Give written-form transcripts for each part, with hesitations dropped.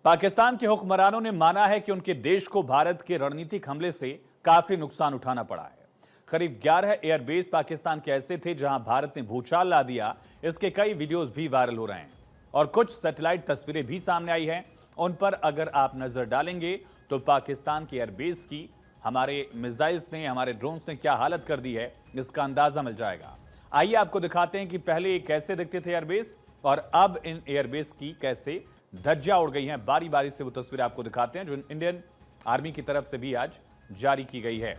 पाकिस्तान के हुक्मरानों ने माना है कि उनके देश को भारत के रणनीतिक हमले से काफी नुकसान उठाना पड़ा है। करीब 11 एयरबेस पाकिस्तान के ऐसे थे जहां भारत ने भूचाल ला दिया। इसके कई वीडियोस भी वायरल हो रहे हैं और कुछ सैटेलाइट तस्वीरें भी सामने आई हैं। उन पर अगर आप नजर डालेंगे तो पाकिस्तान की एयरबेस की हमारे मिसाइल्स ने, हमारे ड्रोन्स ने क्या हालत कर दी है, इसका अंदाजा मिल जाएगा। आइए आपको दिखाते हैं कि पहले ये कैसे दिखते थे एयरबेस और अब इन एयरबेस की कैसे धज्जियां उड़ गई हैं। बारी बारी से वो तस्वीरें आपको दिखाते हैं जो इंडियन आर्मी की तरफ से भी आज जारी की गई है।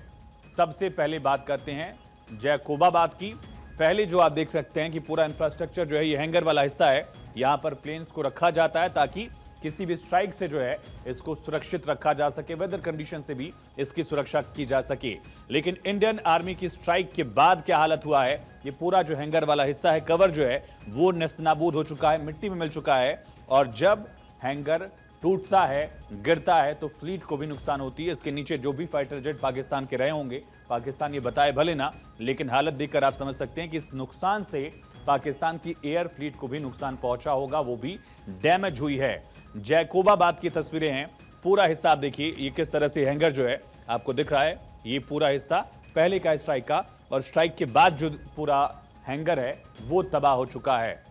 सबसे पहले बात करते हैं जैकोबाबाद की। पहले जो आप देख सकते हैं कि पूरा इंफ्रास्ट्रक्चर जो है ये हैंगर वाला हिस्सा है, यहां पर प्लेन्स को रखा जाता है ताकि किसी भी स्ट्राइक से जो है इसको सुरक्षित रखा जा सके, वेदर कंडीशन से भी इसकी सुरक्षा की जा सके। लेकिन इंडियन आर्मी की स्ट्राइक के बाद क्या हालत हुआ है, ये पूरा जो हैंगर वाला हिस्सा है, कवर जो है वो नेस्तनाबूद हो चुका है, मिट्टी में मिल चुका है। और जब हैंगर टूटता है, गिरता है तो फ्लीट को भी नुकसान होती है। इसके नीचे जो भी फाइटर जेट पाकिस्तान के रहे होंगे, पाकिस्तान ये बताए भले ना, लेकिन हालत देखकर आप समझ सकते हैं कि इस नुकसान से पाकिस्तान की एयर फ्लीट को भी नुकसान पहुंचा होगा, वो भी डैमेज हुई है। जैकोबाबाद की तस्वीरें हैं, पूरा हिस्सा आप देखिए, ये किस तरह से हैंगर जो है आपको दिख रहा है, ये पूरा हिस्सा पहले का स्ट्राइक का, और स्ट्राइक के बाद जो पूरा हैंगर है वो तबाह हो चुका है।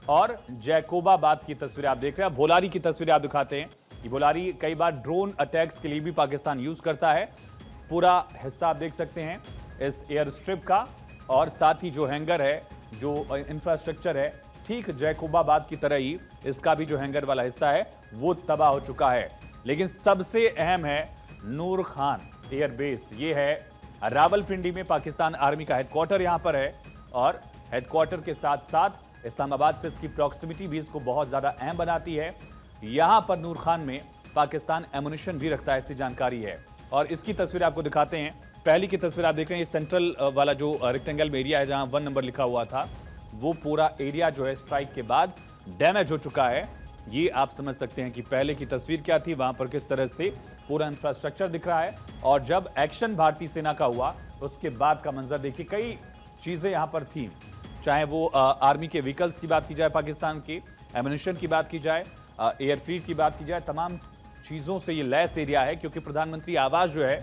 और जैकोबाबाद की तस्वीरें आप देख रहे हैं। भोलारी की तस्वीरें आप दिखाते हैं। ये भोलारी कई बार ड्रोन अटैक्स के लिए भी पाकिस्तान यूज करता है। पूरा हिस्सा आप देख सकते हैं इस एयर स्ट्रिप का, और साथ ही जो हैंगर है, जो इंफ्रास्ट्रक्चर है, ठीक जैकोबाबाद की तरह ही इसका भी जो हैंगर वाला हिस्सा है वो तबाह हो चुका है। लेकिन सबसे अहम है नूर खान एयरबेस। ये है रावलपिंडी में पाकिस्तान आर्मी का हेडक्वार्टर यहां पर है, और हेडक्वार्टर के साथ साथ इस्लामाबाद से इसकी प्रॉक्सिमिटी भी इसको बहुत ज्यादा अहम बनाती है। यहां पर नूर खान में पाकिस्तान एमुनिशन भी रखता है, ऐसी जानकारी है। और इसकी तस्वीर आपको दिखाते हैं। पहली की तस्वीर आप देख रहे हैं, ये सेंट्रल वाला जो रेक्टेंगल में एरिया है जहां 1 नंबर लिखा हुआ था, वो पूरा एरिया जो है स्ट्राइक के बाद डैमेज हो चुका है। ये आप समझ सकते हैं कि पहले की तस्वीर क्या थी, वहां पर किस तरह से पूरा इंफ्रास्ट्रक्चर दिख रहा है। और जब एक्शन भारतीय सेना का हुआ उसके बाद का मंजर देखिए, कई चीजें यहां पर थी, चाहे वो आर्मी के व्हीकल्स की बात की जाए, पाकिस्तान के एमुनिशन की बात की जाए, एयर फ्लीट की बात की जाए, तमाम चीजों से ये लैस एरिया है। क्योंकि प्रधानमंत्री आवास जो है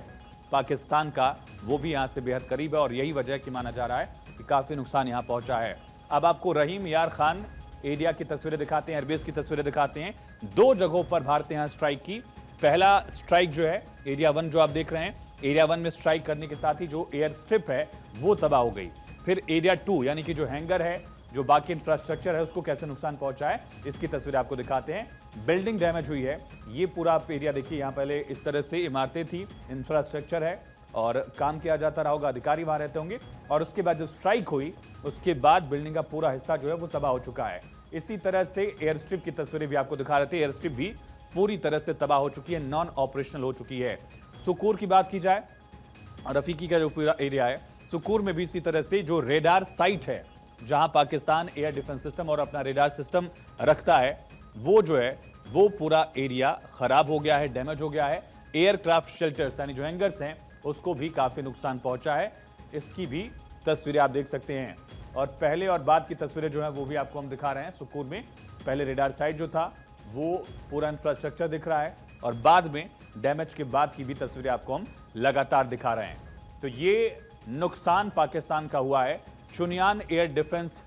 पाकिस्तान का वो भी यहां से बेहद करीब है, और यही वजह की माना जा रहा है कि काफी नुकसान यहां पहुंचा है। अब आपको रहीम यार खान एरिया की तस्वीरें दिखाते हैं, एयरबेस की तस्वीरें दिखाते हैं। 2 जगहों पर भारत ने यहां स्ट्राइक की। पहला स्ट्राइक जो है एरिया 1 जो आप देख रहे हैं, एरिया 1 में स्ट्राइक करने के साथ ही जो एयर स्ट्रिप है वो तबाह हो गई। फिर एरिया 2 यानी कि जो हैंगर है, जो बाकी इंफ्रास्ट्रक्चर है, उसको कैसे नुकसान पहुंचा है इसकी तस्वीर आपको दिखाते हैं। बिल्डिंग डैमेज हुई है, ये पूरा एरिया देखिए, यहां पहले इस तरह से इमारतें थी, इंफ्रास्ट्रक्चर है और काम किया जाता रहा होगा, अधिकारी वहां रहते होंगे। और उसके बाद जब स्ट्राइक हुई उसके बाद बिल्डिंग का पूरा हिस्सा जो है वो तबाह हो चुका है। इसी तरह से एयर स्ट्रिप की तस्वीरें भी आपको दिखा रहे थे, एयर स्ट्रिप भी पूरी तरह से तबाह हो चुकी है, नॉन ऑपरेशनल हो चुकी है। सुकूर की बात की जाए, रफीकी का जो पूरा एरिया है, सुकूर में भी इसी तरह से जो रेडार साइट है जहां पाकिस्तान एयर डिफेंस सिस्टम और अपना रेडार सिस्टम रखता है, वो जो है वो पूरा एरिया खराब हो गया है, डैमेज हो गया है। एयरक्राफ्ट शेल्टर्स यानी जो हैंगर्स हैं उसको भी काफी नुकसान पहुंचा है। इसकी भी तस्वीरें आप देख सकते हैं। और पहले और बाद की तस्वीरें जो है वो भी आपको हम दिखा रहे हैं। सुकूर में पहले रेडार साइट जो था वो पूरा इंफ्रास्ट्रक्चर दिख रहा है, और बाद में डैमेज के बाद की भी तस्वीरें आपको हम लगातार दिखा रहे हैं। तो ये नुकसान पाकिस्तान का हुआ है। चुनियान एयर डिफेंस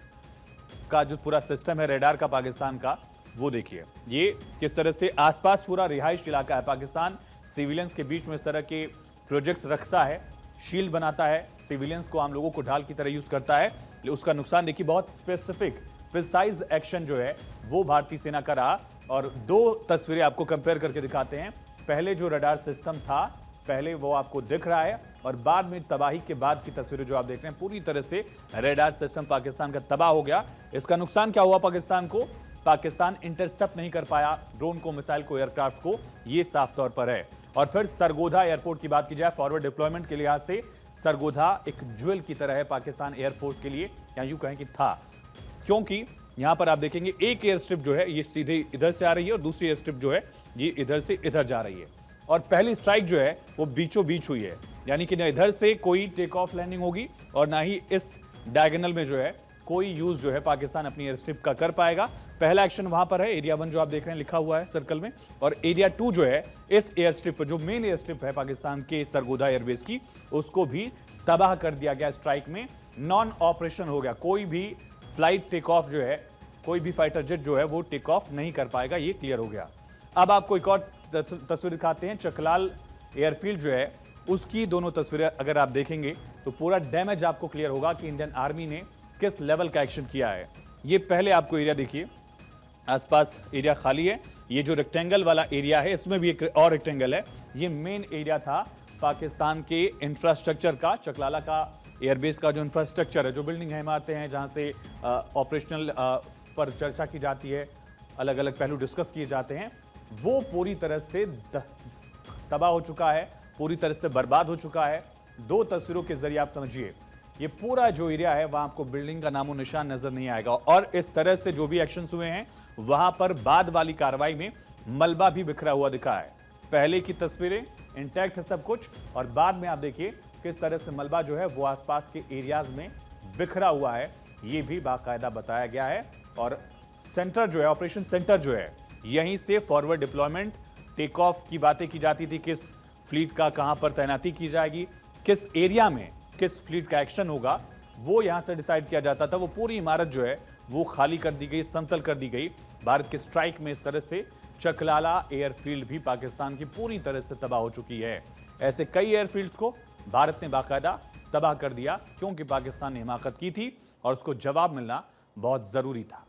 का जो पूरा सिस्टम है रेडार का पाकिस्तान का, वो देखिए ये किस तरह से आसपास पूरा रिहाइश इलाका है। पाकिस्तान सिविलियंस के बीच में इस तरह के प्रोजेक्ट्स रखता है, शील्ड बनाता है, सिविलियंस को, आम लोगों को ढाल की तरह यूज करता है। उसका नुकसान देखिए, बहुत स्पेसिफिक प्रिसाइज एक्शन जो है वो भारतीय सेना का रहा। और 2 तस्वीरें आपको कंपेयर करके दिखाते हैं। पहले जो रडार सिस्टम था, पहले वो आपको दिख रहा है, और बाद में तबाही के बाद की तस्वीरें जो आप देख रहे हैं, पूरी तरह से रेडार सिस्टम पाकिस्तान का तबाह हो गया। इसका नुकसान क्या हुआ पाकिस्तान को? पाकिस्तान इंटरसेप्ट नहीं कर पाया ड्रोन को, मिसाइल को, एयरक्राफ्ट को, ये साफ तौर पर है। और फिर सरगोधा एयरपोर्ट की बात की जाए, फॉरवर्ड डिप्लॉयमेंट के लिहाज से सरगोधा एक ज्वेल की तरह है पाकिस्तान एयरफोर्स के लिए, या यूं कहें कि था। क्योंकि यहां पर आप देखेंगे एक एयर स्ट्रिप जो है ये सीधे इधर से आ रही है, और दूसरी एयर स्ट्रिप जो है ये इधर से इधर जा रही है। और पहली स्ट्राइक जो है वो बीचों बीच हुई है, यानी कि न इधर से कोई टेक ऑफ लैंडिंग होगी और ना ही इस डायगोनल में जो है कोई यूज जो है पाकिस्तान अपनी एयर स्ट्रिप का कर पाएगा। पहला एक्शन वहां पर है, एरिया 1 जो आप देख रहे हैं लिखा हुआ है सर्कल में, और एरिया 2 जो है इस एयर स्ट्रिप पर, जो मेन एयर स्ट्रिप है पाकिस्तान के सरगोदा एयरबेस की, उसको भी तबाह कर दिया गया। स्ट्राइक में नॉन ऑपरेशन हो गया, कोई भी फ्लाइट टेक ऑफ जो है, कोई भी फाइटर जेट जो है वो टेक ऑफ नहीं कर पाएगा, ये क्लियर हो गया। अब आपको एक और तस्वीर दिखाते हैं। चकलाल एयरफील्ड जो है उसकी दोनों तस्वीरें अगर आप देखेंगे तो पूरा डैमेज आपको क्लियर होगा कि इंडियन आर्मी ने किस लेवल का एक्शन किया है। ये पहले आपको एरिया देखिए, आसपास एरिया खाली है। ये जो रेक्टेंगल वाला एरिया है इसमें भी एक और रेक्टेंगल है। ये मेन एरिया था पाकिस्तान के इंफ्रास्ट्रक्चर का, चकलाला का एयरबेस का जो इंफ्रास्ट्रक्चर है, जो बिल्डिंग है, इमारतें हैं, जहां से ऑपरेशनल पर चर्चा की जाती है, अलग अलग पहलू डिस्कस किए जाते हैं, वो पूरी तरह से तबाह हो चुका है, पूरी तरह से बर्बाद हो चुका है। दो तस्वीरों के जरिए आप समझिए, ये पूरा जो एरिया है वहां आपको बिल्डिंग का नामो निशान नजर नहीं आएगा। और इस तरह से जो भी एक्शंस हुए हैं वहां पर बाद वाली कार्रवाई में मलबा भी बिखरा हुआ दिखा है। पहले की तस्वीरें इंटैक्ट है सब कुछ, और बाद में आप देखिए किस तरह से मलबा जो है वो आसपास के एरियाज में बिखरा हुआ है, ये भी बाकायदा बताया गया है। और सेंटर जो है, ऑपरेशन सेंटर जो है, यहीं से फॉरवर्ड डिप्लॉयमेंट, टेक ऑफ की बातें की जाती थी, किस फ्लीट का कहां पर तैनाती की जाएगी, किस एरिया में किस फ्लीट का एक्शन होगा, वो यहां से डिसाइड किया जाता था। वो पूरी इमारत जो है वो खाली कर दी गई, समतल कर दी गई। भारत के स्ट्राइक में इस तरह से चकलाला एयरफील्ड भी पाकिस्तान की पूरी तरह से तबाह हो चुकी है। ऐसे कई एयरफील्ड्स को भारत ने बाकायदा तबाह कर दिया, क्योंकि पाकिस्तान ने हिमाकत की थी और उसको जवाब मिलना बहुत जरूरी था।